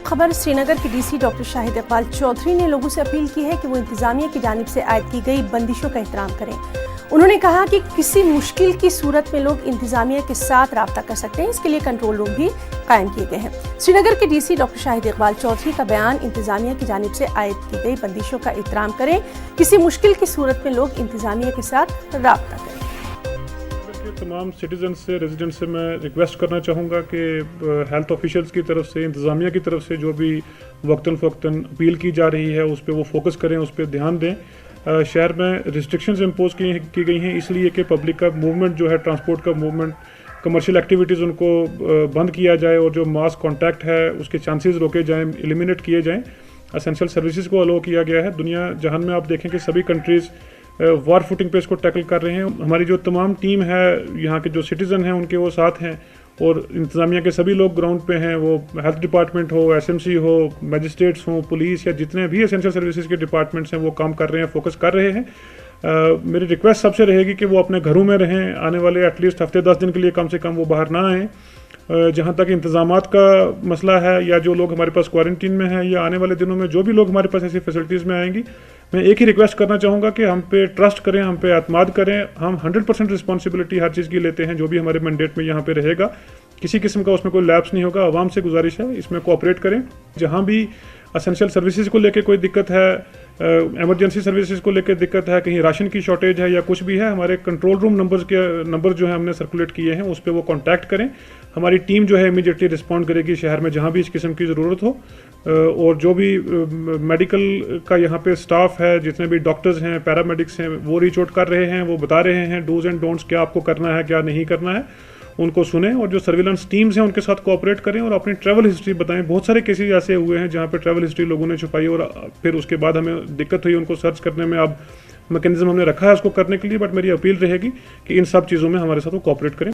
खबर श्रीनगर के DC doctor Shahid Iqbal Chaudhary ने लोगों से अपील की है कि वो इंतजामिया की जानिब से आयद की गई बंदिशों का एहतराम करें। उन्होंने कहा कि किसी मुश्किल की सूरत में लोग इंतजामिया के साथ राब्ता कर सकते हैं, इसके लिए कंट्रोल रूम भी कायम किए गए हैं। श्रीनगर के डीसी डॉक्टर शाहिद इकबाल चौधरी का बयान इंतजामिया की जानिब से आयद की गई बंदिशों का एहतराम करें, किसी मुश्किल की सूरत में लोग इंतजामिया के साथ राब्ता करें। तमाम सिटीजन से रेजिडेंट से मैं रिक्वेस्ट करना चाहूँगा कि हेल्थ ऑफिशियल्स की तरफ से, इंतज़ामिया की तरफ से जो भी वक्तन फ़वक्तन अपील की जा रही है उस पर वो फोकस करें, उस पर ध्यान दें। शहर में रिस्ट्रिक्शंस इम्पोज की गई हैं इसलिए कि पब्लिक का मूवमेंट जो है, ट्रांसपोर्ट का मूवमेंट, कमर्शियल एक्टिविटीज़ उनको बंद किया जाए और जो मास कॉन्टैक्ट है उसके चांसेस रोके जाएँ, एलिमिनेट किए जाएँ। एसेंशियल सर्विसेज को अलो किया गया है। दुनिया जहान में आप देखें कि सभी कंट्रीज़ वार फुटिंग पे इसको टैकल कर रहे हैं। हमारी जो तमाम टीम है, यहाँ के जो सिटीज़न हैं उनके वो साथ हैं और इंतज़ामिया के सभी लोग ग्राउंड पे हैं, वो हेल्थ डिपार्टमेंट हो, एसएमसी हो, मैजिस्ट्रेट्स हो, पुलिस या जितने भी एसेंशियल सर्विसेज के डिपार्टमेंट्स हैं वो काम कर रहे हैं, फोकस कर रहे हैं। मेरी रिक्वेस्ट सबसे रहेगी कि वो अपने घरों में रहें, आने वाले एटलीस्ट हफ्ते 10 दिन के लिए कम से कम वो बाहर ना आएँ। जहाँ तक इंतज़ामात का मसला है या जो लोग हमारे पास क्वारंटीन में हैं या आने वाले दिनों में जो भी लोग हमारे पास ऐसी फैसिलिटीज़ में आएंगी, मैं एक ही रिक्वेस्ट करना चाहूँगा कि हम पे ट्रस्ट करें, हम पे एतमाद करें। हम 100% रिस्पॉन्सिबिलिटी हर चीज़ की लेते हैं, जो भी हमारे मैंडेट में यहाँ पे रहेगा, किसी किस्म का उसमें कोई लैप्स नहीं होगा। आवाम से गुजारिश है इसमें कोऑपरेट करें। जहाँ भी एसेंशियल सर्विसेज को लेके कोई दिक्कत है, एमरजेंसी सर्विसेज को लेकर दिक्कत है, कहीं राशन की शॉर्टेज है या कुछ भी है, हमारे कंट्रोल रूम नंबर जो है हमने सर्कुलेट किए हैं उस पर वो कांटेक्ट करें। हमारी टीम जो है इमीडिएटली रिस्पॉन्ड करेगी शहर में जहाँ भी इस किस्म की ज़रूरत हो। और जो भी मेडिकल का यहाँ पे स्टाफ है, जितने भी डॉक्टर्स हैं, पैरामेडिक्स हैं, वो रीच आउट कर रहे हैं, वो बता रहे हैं डूज एंड डोंट्स, क्या आपको करना है क्या नहीं करना है, उनको सुने। और जो सर्विलेंस टीम्स हैं उनके साथ कोऑपरेट करें और अपनी ट्रैवल हिस्ट्री बताएं। बहुत सारे केसेस ऐसे हुए हैं जहाँ पे ट्रैवल हिस्ट्री लोगों ने छुपाई और फिर उसके बाद हमें दिक्कत हुई उनको सर्च करने में। अब मैकेनिज्म हमने रखा है उसको करने के लिए, बट मेरी अपील रहेगी कि इन सब चीज़ों में हमारे साथ वो कोऑपरेट करें।